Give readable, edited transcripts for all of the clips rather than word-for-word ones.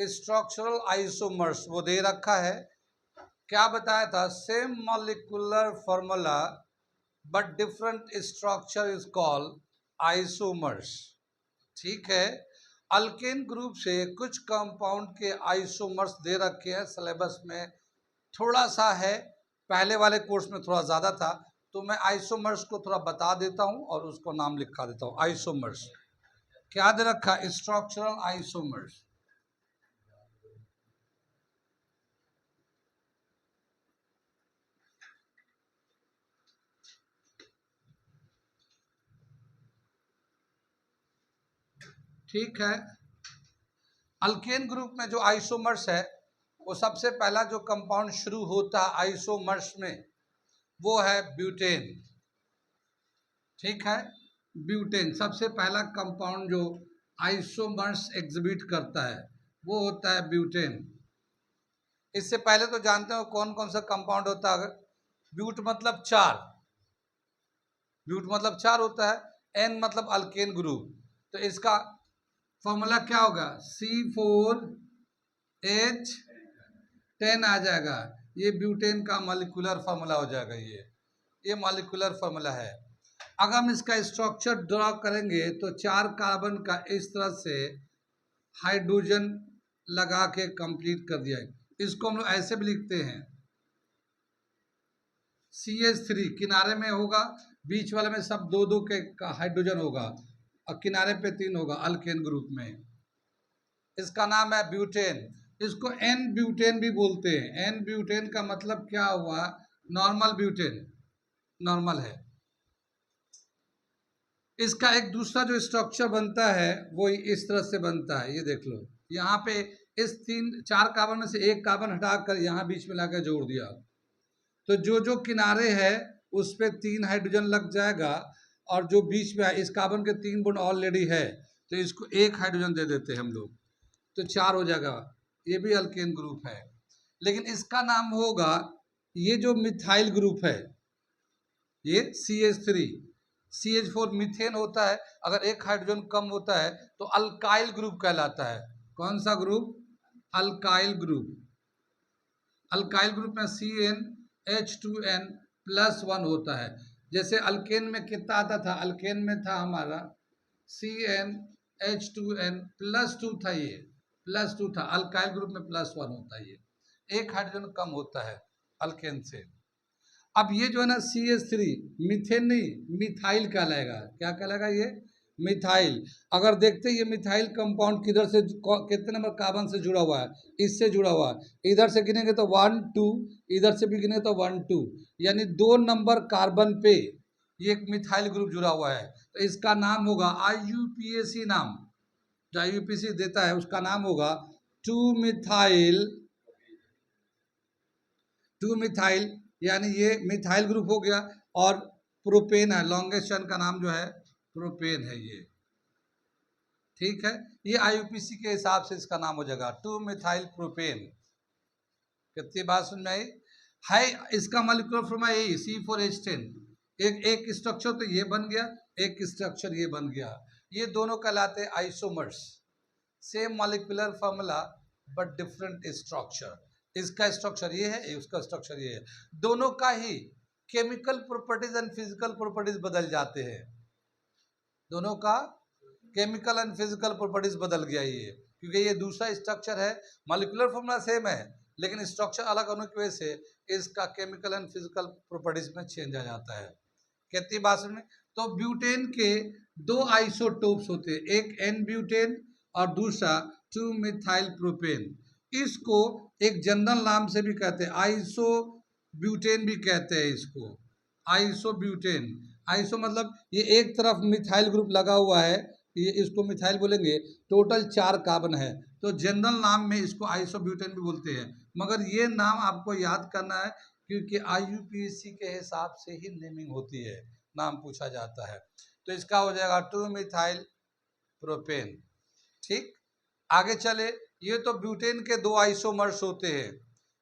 Structural isomers वो दे रखा है। क्या बताया था? Same molecular formula but different structure is called isomers. ठीक है। अल्केन ग्रुप से कुछ कंपाउंड के आइसोमर्स दे रखे हैं सिलेबस में, थोड़ा सा है, पहले वाले कोर्स में थोड़ा ज़्यादा था, तो मैं आइसोमर्स को थोड़ा बता देता हूं और उसको नाम लिखा देता हूं। आइसोमर्स क्या दे रखा? Structural isomers. ठीक है। अल्केन ग्रुप में जो आइसोमर्स है, वो सबसे पहला जो कंपाउंड शुरू होता है आइसोमर्स में वो है ब्यूटेन। ठीक है। ब्यूटेन सबसे पहला कंपाउंड जो आइसोमर्स एग्जिबिट करता है वो होता है ब्यूटेन। इससे पहले तो जानते हो कौन कौन सा कंपाउंड होता है? ब्यूट मतलब चार, ब्यूट मतलब चार होता है, एन मतलब अल्केन ग्रुप, तो इसका फॉर्मूला क्या होगा? C4H10 आ जाएगा। ये ब्यूटेन का मॉलिक्यूलर फार्मूला हो जाएगा। ये मॉलिक्यूलर फार्मूला है। अगर हम इसका स्ट्रक्चर ड्रॉ करेंगे तो चार कार्बन का इस तरह से हाइड्रोजन लगा के कंप्लीट कर दिया है। इसको हम लोग ऐसे भी लिखते हैं, CH3 किनारे में होगा, बीच वाले में सब दो दो के हाइड्रोजन होगा और किनारे पे तीन होगा अल्केन ग्रुप में। इसका नाम है ब्यूटेन। इसको एन ब्यूटेन भी बोलते हैं। एन ब्यूटेन का मतलब क्या हुआ? नॉर्मल ब्यूटेन, नॉर्मल है। इसका एक दूसरा जो स्ट्रक्चर बनता है वो इस तरह से बनता है, ये देख लो। यहाँ पे इस तीन चार कार्बन में से एक कार्बन हटाकर यहाँ बीच में लाकर जोड़ दिया, तो जो जो किनारे है उस पे तीन हाइड्रोजन लग जाएगा, और जो बीच में है इस कार्बन के तीन बॉन्ड ऑलरेडी है तो इसको एक हाइड्रोजन दे देते हैं हम लोग, तो चार हो जाएगा। ये भी अल्केन ग्रुप है, लेकिन इसका नाम होगा, ये जो मिथाइल ग्रुप है ये CH3, CH4 मीथेन होता है। अगर एक हाइड्रोजन कम होता है तो अल्काइल ग्रुप कहलाता है। कौन सा group? Alkyl group. Alkyl group में CnH2n+1 होता है। जैसे अल्केन में कितना आता था? अल्केन में था हमारा CnH2n+2 था, ये +2 था। अल्काइल ग्रुप में +1 होता है, ये एक हाइड्रोजन कम होता है अल्केन से। अब ये जो है ना CH3 मीथेन नहीं, मिथाइल कहलाएगा। क्या कहलाएगा? ये मिथाइल। अगर देखते ये मिथाइल कंपाउंड किधर से कितने नंबर कार्बन से जुड़ा हुआ है? इससे जुड़ा हुआ है। इधर से गिनेंगे तो 1 2, इधर से भी गिनेंगे तो 1 2, यानी 2 नंबर कार्बन पे ये एक मिथाइल ग्रुप जुड़ा हुआ है। तो इसका नाम होगा IUPAC। नाम जो IUPAC देता है उसका नाम होगा 2 मिथाइल, यानी ये मिथाइल ग्रुप हो गया। और प्रोपेन है, लॉन्गेस्ट चेन का नाम जो है प्रोपेन है ये। ठीक है। ये IUPAC के हिसाब से इसका नाम हो जाएगा 2 मिथाइल प्रोपेन। कितनी बात सुन में आई है? इसका मॉलिक्यूलर फॉर्मूला यही C4H10। एक स्ट्रक्चर तो ये बन गया, एक स्ट्रक्चर ये बन गया। ये दोनों कहलाते हैं isomers. Same molecular formula but different structure. इसका स्ट्रक्चर ये है, उसका स्ट्रक्चर ये है। दोनों का ही chemical properties and physical properties बदल जाते हैं। दोनों का केमिकल एंड फिजिकल प्रॉपर्टीज बदल गया ये, क्योंकि ये दूसरा स्ट्रक्चर है। मॉलिक्यूलर फॉर्मूला सेम है लेकिन स्ट्रक्चर अलग होने की वजह से इसका केमिकल एंड फिजिकल प्रॉपर्टीज में चेंज आ जाता है। कितनी बात में? तो ब्यूटेन के दो आइसोटोप्स होते हैं, एक एन ब्यूटेन और दूसरा 2 मिथाइल प्रोपेन। इसको एक जनरल नाम से भी कहते हैं, आइसो ब्यूटेन भी कहते हैं इसको, आइसो ब्यूटेन। आइसो मतलब ये एक तरफ मिथाइल ग्रुप लगा हुआ है, ये इसको मिथाइल बोलेंगे। टोटल 4 कार्बन है, तो जनरल नाम में इसको आइसोब्यूटेन भी बोलते हैं। मगर ये नाम आपको याद करना है क्योंकि IUPAC के हिसाब से ही नेमिंग होती है, नाम पूछा जाता है। तो इसका हो जाएगा 2 मिथाइल प्रोपेन। ठीक, आगे चले। ये तो ब्यूटेन के 2 आइसोमर्स होते हैं।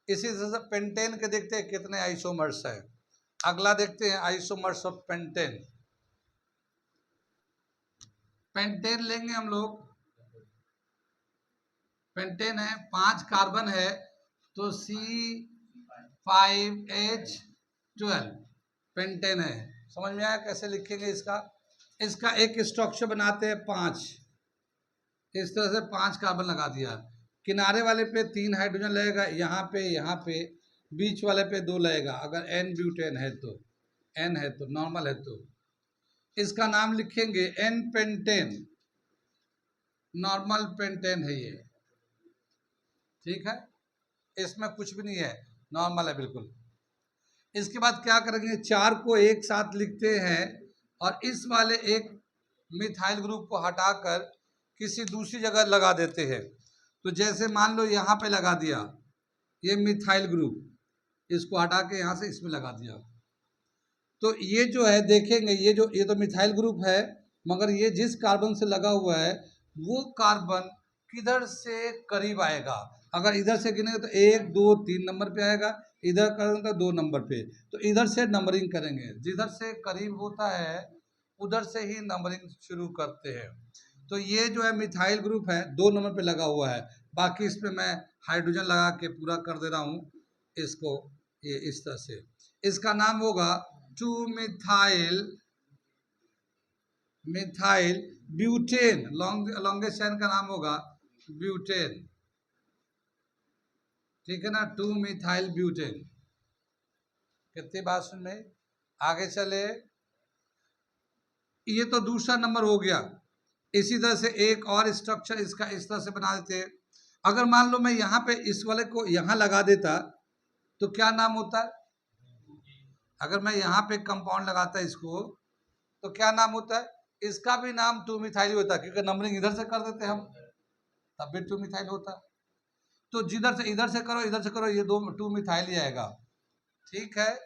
इसी तरह से पेंटेन के देखते हैं कितने आइसोमर्स हैं। अगला देखते हैं आइसोमर्स ऑफ पेंटेन। पेंटेन लेंगे हम लोग, पेंटेन है, 5 कार्बन है तो C5H12 पेंटेन है। समझ में आया कैसे लिखेंगे इसका? इसका एक स्ट्रक्चर बनाते हैं 5, इस तरह से 5 कार्बन लगा दिया। किनारे वाले पे 3 हाइड्रोजन लगेगा, यहाँ पे बीच वाले पे 2 लगेगा, अगर N ब्यूटेन है तो, N है तो, नॉर्मल है तो। इसका नाम लिखेंगे N पेंटेन, नॉर्मल पेंटेन है ये, ठीक है, इसमें कुछ भी नहीं है, नॉर्मल है बिल्कुल। इसके बाद क्या करेंगे, 4 को एक साथ लिखते हैं और इस वाले एक मिथाइल ग्रुप को हटाकर किसी दूसरी जगह लगा देते हैं। तो जैसे मान लो यहाँ पे लगा दिया ये मिथाइल ग्रुप, इसको हटा के यहाँ से इसमें लगा दिया, तो ये जो है देखेंगे, ये तो मिथाइल ग्रुप है, मगर ये जिस कार्बन से लगा हुआ है वो कार्बन किधर से करीब आएगा। अगर इधर से गिनेंगे तो 1 2 3 नंबर पे आएगा, इधर करेंगे तो 2 नंबर पे, तो इधर से नंबरिंग करेंगे, जिधर से करीब होता है उधर से ही नंबरिंग शुरू करते हैं। तो ये जो है मिथाइल ग्रुप है 2 नंबर पे लगा हुआ है, बाकी इस पे मैं हाइड्रोजन लगा के पूरा कर दे रहा हूँ इसको, ये इस तरह से। इसका नाम होगा 2 मिथाइल ब्यूटेन, लॉन्गेस्ट चेन का नाम होगा ब्यूटेन, ठीक है ना, 2 मिथाइल ब्यूटेन। कितनी बात सुन में? आगे चले, ये तो दूसरा नंबर हो गया। इसी तरह से एक और स्ट्रक्चर इसका इस तरह से बना देते हैं। अगर मान लो मैं यहाँ पे इस वाले को यहाँ लगा देता तो क्या नाम होता है? अगर मैं यहाँ पे कंपाउंड लगाता इसको तो क्या नाम होता है? इसका भी नाम 2 मिथाइल होता, क्योंकि नंबरिंग इधर से कर देते हम, तब भी 2 मिथाइल होता। तो जिधर से इधर से करो इधर से करो, ये 2 मिथाइल ही आएगा, ठीक है।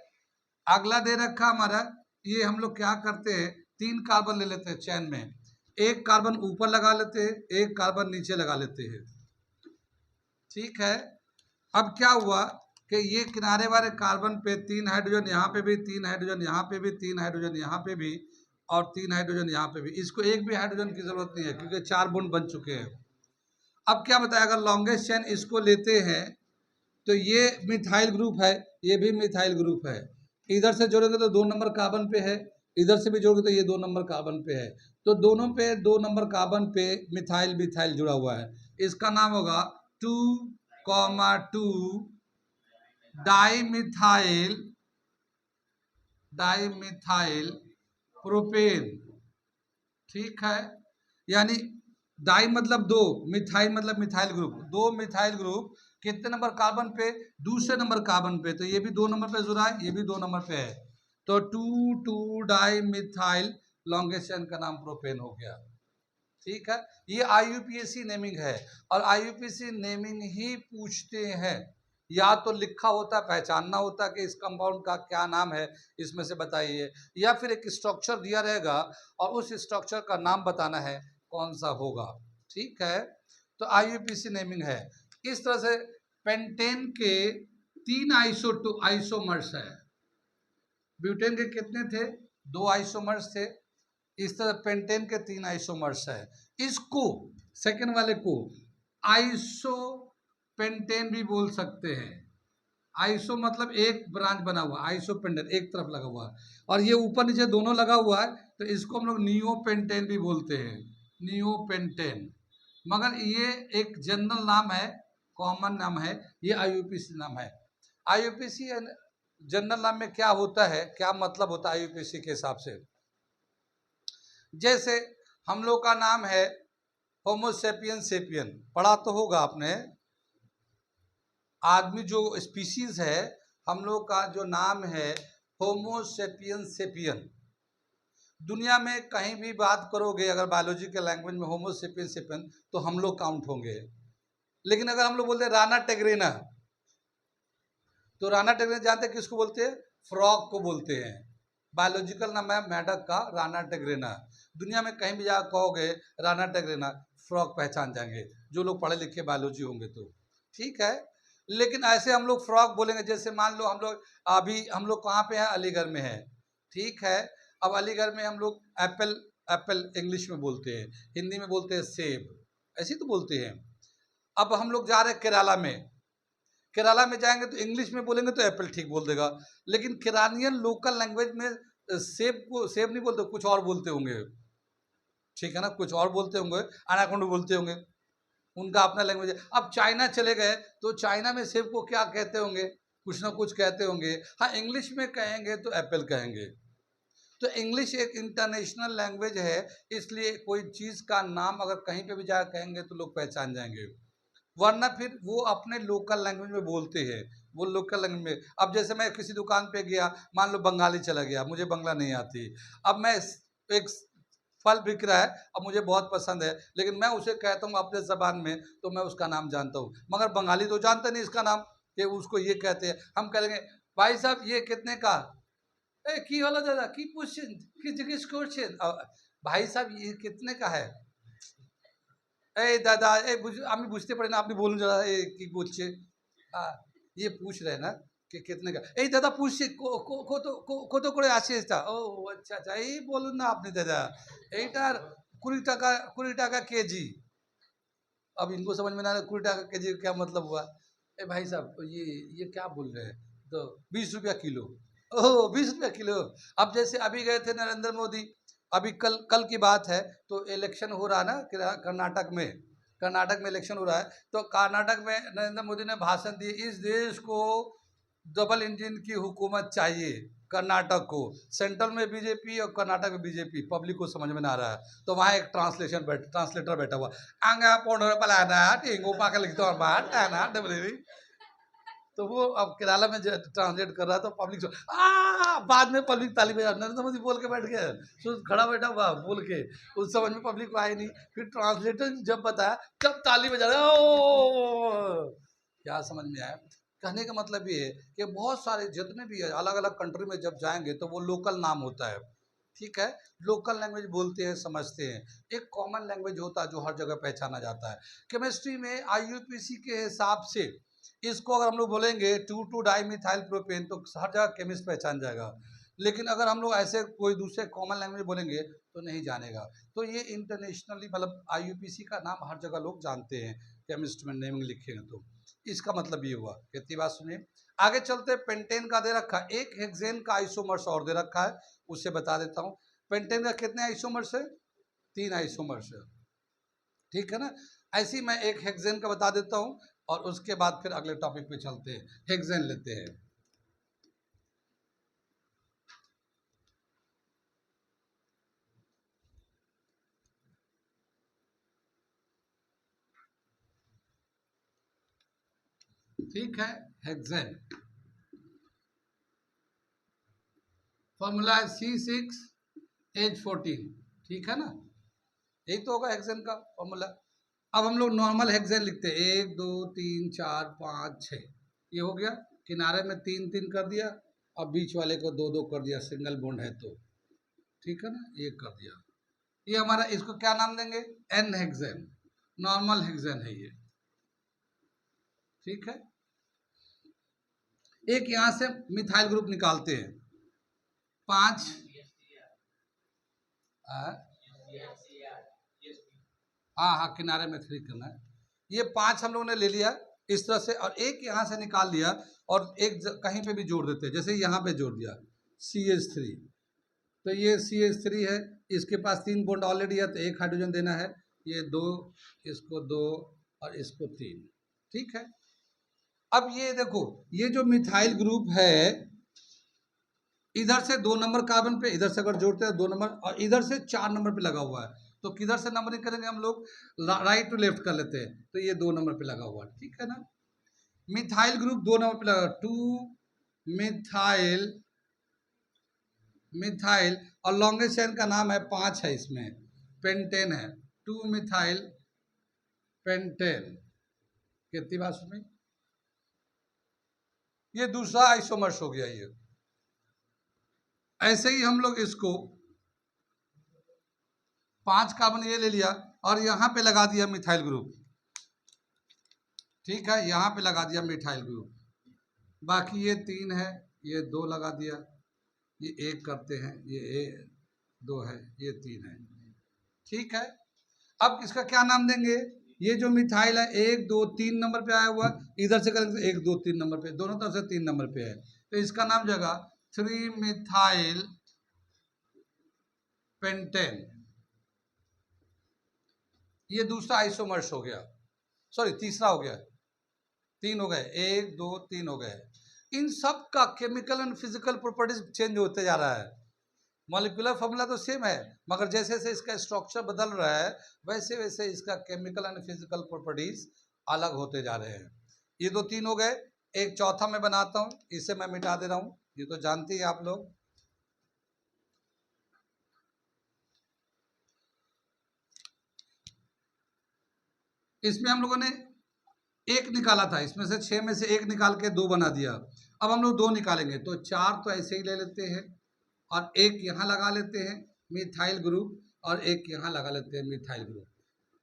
अगला दे रखा हमारा, ये हम लोग क्या करते हैं, 3 कार्बन ले लेते हैं चैन में, एक कार्बन ऊपर लगा लेते हैं, एक कार्बन नीचे लगा लेते हैं, ठीक है। अब क्या हुआ कि ये किनारे वाले कार्बन पे 3 हाइड्रोजन, यहाँ पे भी 3 हाइड्रोजन, यहाँ पे भी 3 हाइड्रोजन, यहाँ पे भी, और 3 हाइड्रोजन यहाँ पे भी। इसको एक भी हाइड्रोजन की जरूरत नहीं है क्योंकि 4 बॉन्ड बन चुके हैं। अब क्या बताया, अगर लॉन्गेस्ट चेन इसको लेते हैं तो ये मिथाइल ग्रुप है, ये भी मिथाइल ग्रुप है, इधर से जोड़ोगे तो 2 नंबर कार्बन पे है, इधर से भी जोड़ोगे तो ये 2 नंबर कार्बन पे है, तो दोनों पे 2 नंबर कार्बन पे मिथाइल मिथाइल जुड़ा हुआ है। इसका नाम होगा 2,2 डाइमिथाइल प्रोपेन, ठीक है। यानी डाई मतलब 2, मिथाइल मतलब मिथाइल ग्रुप, 2 मिथाइल ग्रुप कितने नंबर कार्बन पे? दूसरे नंबर कार्बन पे, तो ये भी 2 नंबर पे जुड़ा है, ये भी 2 नंबर पे है, तो 2,2 डाई मिथाइल लॉन्गेस्ट चेन का नाम प्रोपेन हो गया, ठीक है। ये आईयूपीएसी नेमिंग है, और आईयूपीएसी नेमिंग ही पूछते हैं, या तो लिखा होता पहचानना होता कि इस कंपाउंड का क्या नाम है इसमें से बताइए, या फिर एक स्ट्रक्चर दिया रहेगा और उस स्ट्रक्चर का नाम बताना है कौन सा होगा, ठीक है। तो आईयूपीएसी नेमिंग है। इस तरह से पेंटेन के 3 आइसोमर्स है, ब्यूटेन के कितने थे? 2 आइसोमर्स थे। इस तरह पेंटेन के 3 आइसोमर्स है। इसको सेकेंड वाले को आइसो पेंटेन भी बोल सकते हैं। आइसो मतलब एक ब्रांच बना हुआ, आइसो पेंटेन एक तरफ लगा हुआ, और ये ऊपर नीचे दोनों लगा हुआ है, तो इसको हम लोग नियो पेंटेन भी बोलते हैं, नियो पेंटेन। मगर ये एक जनरल नाम है, कॉमन नाम है, ये आईयूपीसी नाम है। आईयूपीसी जनरल नाम में क्या होता है, क्या मतलब होता है आईयूपीसी के हिसाब से? जैसे हम लोग का नाम है होमोसेपियन सेपियन, पढ़ा तो होगा आपने, आदमी जो स्पीशीज है, हम लोग का जो नाम है होमोसेपियन सेपियन। दुनिया में कहीं भी बात करोगे अगर बायोलॉजी के लैंग्वेज में होमोसेपियन सेपियन, तो हम लोग काउंट होंगे। लेकिन अगर हम लोग बोलते हैं राना टेग्रेना, तो राना टेग्रेना जानते हैं किसको बोलते हैं? फ्रॉग को बोलते हैं। बायोलॉजिकल नाम है मेढक का राना टेग्रेना। दुनिया में कहीं भी जाकर कहोगे राना टेग्रेना, फ्रॉग पहचान जाएंगे जो लोग पढ़े लिखे बायोलॉजी होंगे तो, ठीक है। लेकिन ऐसे हम लोग फ्रॉग बोलेंगे, जैसे मान लो हम लोग कहाँ पे हैं? अलीगढ़ में है, ठीक है। अब अलीगढ़ में हम लोग एप्पल इंग्लिश में बोलते हैं, हिंदी में बोलते हैं सेब, ऐसे तो बोलते हैं। अब हम लोग जा रहे हैं केरला में, केरला में जाएंगे तो इंग्लिश में बोलेंगे तो एप्पल ठीक बोल देगा, लेकिन केरानियन लोकल लैंग्वेज में सेब को सेब नहीं बोलते, कुछ और बोलते होंगे, ठीक है ना, कुछ और बोलते होंगे, अनाकोंडा बोलते होंगे, उनका अपना लैंग्वेज है। अब चाइना चले गए तो चाइना में सेब को क्या कहते होंगे, कुछ ना कुछ कहते होंगे। हाँ, इंग्लिश में कहेंगे तो एप्पल कहेंगे। तो इंग्लिश एक इंटरनेशनल लैंग्वेज है, इसलिए कोई चीज़ का नाम अगर कहीं पे भी जाकर कहेंगे तो लोग पहचान जाएंगे, वरना फिर वो अपने लोकल लैंग्वेज में बोलते हैं, वो लोकल लैंग्वेज में। अब जैसे मैं किसी दुकान पे गया, मान लो बंगाली चला गया, मुझे बंगला नहीं आती, अब मैं एक फल बिक रहा है, अब मुझे बहुत पसंद है, लेकिन मैं उसे कहता हूँ अपने ज़बान में, तो मैं उसका नाम जानता हूँ, मगर बंगाली तो जानता नहीं इसका नाम, कि उसको ये कहते हैं। हम कहेंगे भाई साहब ये कितने का, ए की হলো दादा की पूछছেন কি জিজ্ঞেস করছেন, भाई साहब ये कितने का है, এই দাদা এই আমি বুঝতে পারি না, আপনি বলুন দাদা এই কি বলছে, ये पूछ रहे हैं ना कि कितने का, এই দাদা पूछছে কত কত করে আছে এটা, ও আচ্ছা আচ্ছা এই বলুন না আপনি দাদা, এইটার 20 টাকা केजी। अब इनको समझ में ना आया 20 टाका केजी का क्या मतलब हुआ, ए भाई साहब ये क्या बोल रहे हैं, तो 20 रुपया किलो, ओह 20 रुपया किलो। अब जैसे अभी गए थे नरेंद्र मोदी, अभी कल कल की बात है, तो इलेक्शन हो रहा है ना कर्नाटक में, कर्नाटक में इलेक्शन हो रहा है, तो कर्नाटक में नरेंद्र मोदी ने भाषण दिए, इस देश को डबल इंजन की हुकूमत चाहिए, कर्नाटक को, सेंट्रल में बीजेपी और कर्नाटक में बीजेपी, पब्लिक को समझ में ना आ रहा है, तो वहाँ एक ट्रांसलेटर बैठा हुआ, आंगा पोडर पलाना टेंगो पाके लिखते और बात टाना डबल, तो वो अब केरला में ट्रांसलेट कर रहा था, पब्लिक बाद में पब्लिक ताली बजा, नरेंद्र मोदी बोल के बैठ गए, तो खड़ा बैठा हुआ बोल के, उस समझ में पब्लिक को आई नहीं, फिर ट्रांसलेटर जब बताया तब ताली बजा रहे, ओ क्या समझ में आया। कहने का मतलब ये है कि बहुत सारे जितने भी अलग अलग कंट्री में जब जाएंगे तो वो लोकल नाम होता है, ठीक है, लोकल लैंग्वेज बोलते हैं, समझते हैं, एक कॉमन लैंग्वेज होता है जो हर जगह पहचाना जाता है। केमिस्ट्री में आईयूपीसी के हिसाब से इसको अगर हम लोग बोलेंगे 2,2 डाइमिथाइल प्रोपेन तो हर जगह केमिस्ट पहचान जाएगा, लेकिन अगर हम लोग ऐसे कोई दूसरे कॉमन लैंग्वेज बोलेंगे तो नहीं जानेगा। तो ये इंटरनेशनली मतलब आईयूपीसी का नाम हर जगह लोग जानते हैं, केमिस्ट में नेम लिखेंगे तो इसका मतलब ये हुआ। कितनी बात सुनिए, आगे चलते। पेंटेन का दे रखा है, एक हेक्सेन का आइसोमर्स और दे रखा है, उसे बता देता हूँ। पेंटेन का कितने आइसोमर्स है, 3 आइसोमर्स है, ठीक है ना। ऐसे ही मैं एक हेक्सेन का बता देता हूँ और उसके बाद फिर अगले टॉपिक पे चलते हैं। हेक्सेन लेते हैं, ठीक है। हेक्सेन फॉर्मूला है C6H14, ठीक है ना, यही तो होगा हेक्सेन का फॉर्मूला। अब हम लोग नॉर्मल हेक्सेन लिखते हैं, 1 2 3 4 5 6, ये हो गया, किनारे में 3 3 कर दिया और बीच वाले को 2 2 कर दिया, सिंगल बॉन्ड है तो, ठीक है ना, ये कर दिया। ये हमारा, इसको क्या नाम देंगे, एन हेक्सेन, नॉर्मल हेक्सेन है ये, ठीक है। एक यहां से मिथाइल ग्रुप निकालते हैं, 5 हाँ हाँ किनारे में 3 करना है, ये 5 हम लोगों ने ले लिया इस तरह से, और एक यहाँ से निकाल लिया और एक कहीं पे भी जोड़ देते हैं, जैसे यहाँ पे जोड़ दिया CH3, तो ये CH3 है, इसके पास 3 बॉन्ड ऑलरेडी है तो एक हाइड्रोजन देना है, ये 2, इसको 2 और इसको 3, ठीक है। अब ये देखो, ये जो मिथाइल ग्रुप है इधर से 2 नंबर कार्बन पे, इधर से अगर जोड़ते हैं 2 नंबर, और इधर से 4 नंबर पे लगा हुआ है, तो किधर से नंबरिंग करेंगे हम लोग, राइट टू लेफ्ट कर लेते हैं, तो ये 2 नंबर पे लगा हुआ है, ठीक है ना। मिथाइल ग्रुप 2 नंबर पे लगा, 2 मिथाइल, मिथाइल, और लॉन्गेस्ट चेन का नाम है 5 है, इसमें पेंटेन है, 2 मिथाइल पेंटेन। कितनी बात सुनी, ये दूसरा आइसोमर्स हो गया ये। ऐसे ही हम लोग इसको 5 कार्बन ये ले लिया और यहाँ पे लगा दिया मिथाइल ग्रुप, ठीक है, यहाँ पे लगा दिया मिथाइल ग्रुप, बाकी ये 3 है, ये 2 लगा दिया, ये 1 करते हैं, ये 2 है, ये 3 है, ठीक है। अब इसका क्या नाम देंगे, ये जो मिथाइल है 1 2 3 नंबर पे आया हुआ, इधर से करेंगे तो 1 2 3 नंबर पे, दोनों तरफ से 3 नंबर पे है, तो इसका नाम जगह 3 मिथाइल पेंटेन। ये दूसरा आइसोमर्स हो गया, सॉरी तीसरा हो गया, 3 हो गए, 1 2 3 हो गए। इन सब का chemical and physical properties change होते जा रहा है। मॉलिक्यूलर फॉर्मूला तो सेम है, मगर जैसे जैसे इसका स्ट्रक्चर बदल रहा है वैसे वैसे इसका केमिकल एंड फिजिकल प्रॉपर्टीज अलग होते जा रहे हैं। ये तो 3 हो गए, एक चौथा मैं बनाता हूँ, इसे मैं मिटा दे रहा हूँ, ये तो जानते ही आप लोग। इसमें हम लोगों ने एक निकाला था, इसमें से 6 में से एक निकाल के 2 बना दिया। अब हम लोग 2 निकालेंगे, तो 4 तो ऐसे ही ले लेते हैं और एक यहाँ लगा लेते हैं मिथाइल ग्रुप, और एक यहाँ लगा लेते हैं मिथाइल ग्रुप,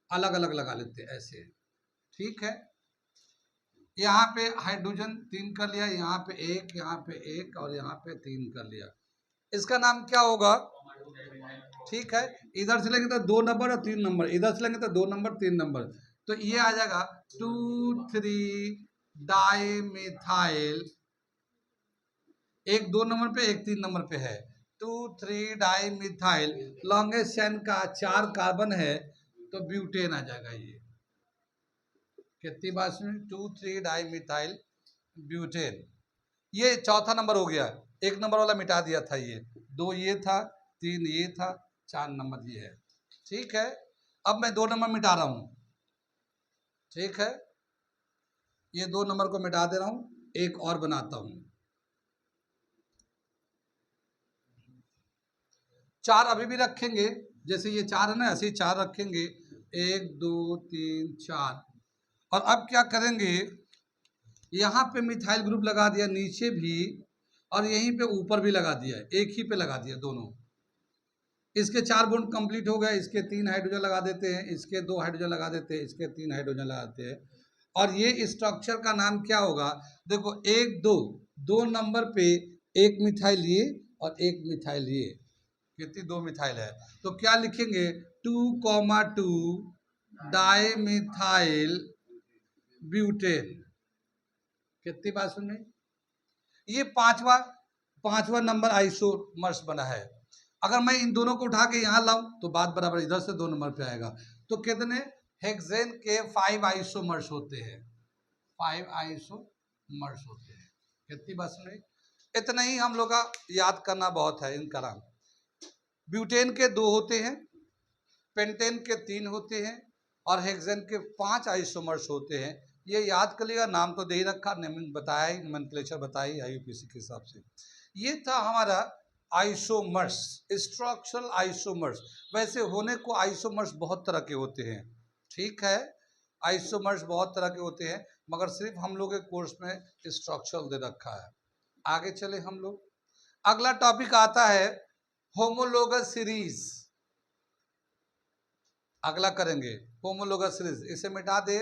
अलग अलग लगा लेते हैं ऐसे, ठीक है। यहाँ पे हाइड्रोजन 3 कर लिया, यहाँ पे 1, यहाँ पे 1 और यहाँ पे 3 कर लिया। इसका नाम क्या होगा? ठीक है, इधर से लेंगे तो 2 नंबर और 3 नंबर, इधर से लेंगे तो 2 नंबर 3 नंबर, तो ये आ जाएगा 2,3 डाइमिथाइल। एक 2 नंबर पे, एक 3 नंबर पे है, 2,3 डाइमिथाइल। लॉन्गेस्ट चेन का 4 कार्बन है, तो ब्यूटेन आ जाएगा। ये कितनी बार सुनी? 2,3 डाइमिथाइल ब्यूटेन। ये चौथा नंबर हो गया, 1 नंबर वाला मिटा दिया था, ये 2 ये था, 3 ये था, 4 नंबर ये है, ठीक है। अब मैं 2 नंबर मिटा रहा हूं, ठीक है, ये 2 नंबर को मिटा दे रहा हूं, एक और बनाता हूं। 4 अभी भी रखेंगे, जैसे ये 4 है ना, ऐसे ही 4 रखेंगे, 1 2 3 4। और अब क्या करेंगे, यहाँ पे मिथाइल ग्रुप लगा दिया नीचे भी, और यहीं पे ऊपर भी लगा दिया, एक ही पे लगा दिया दोनों। इसके 4 बॉन्ड कंप्लीट हो गए, इसके 3 हाइड्रोजन लगा देते हैं, इसके 2 हाइड्रोजन लगा देते हैं, इसके 3 हाइड्रोजन लगाते हैं। और ये स्ट्रक्चर का नाम क्या होगा? देखो 1 2 2 नंबर पे एक मिथाइल ये और एक मिथाइल ये, कितनी 2 मिथाइल है, तो क्या लिखेंगे? 2,2 डाइमिथाइल ब्यूटेन। कितनी बात सुन रहे? ये पांचवा नंबर आइसोमर्स बना है। अगर मैं इन दोनों को उठा के यहाँ लाऊं तो बात बराबर इधर से 2 नंबर पे आएगा। तो कितने हेक्सेन के 5 आइसोमर्स होते हैं, 5 आइसोमर्स होते हैं। कितनी बात सुन रही? इतना ही हम लोग का याद करना बहुत है इनका नाम। ब्यूटेन के 2 होते हैं, पेंटेन के 3 होते हैं, और हेक्सेन के 5 आइसोमर्स होते हैं। ये याद कर लिएगा, नाम तो दे ही रखा, नेमिंग बताया ही, नोमेनक्लेचर बताई आईयूपीएसी के हिसाब से। ये था हमारा आइसोमर्स, स्ट्रक्चरल आइसोमर्स। वैसे होने को आइसोमर्स बहुत तरह के होते हैं, ठीक है, आइसोमर्स बहुत तरह के होते हैं, मगर सिर्फ हम लोग के कोर्स में स्ट्रक्चरल दे रखा है। आगे चले हम लोग, अगला टॉपिक आता है होमोलोगस सीरीज। अगला करेंगे होमोलोगस सीरीज, इसे मिटा दे।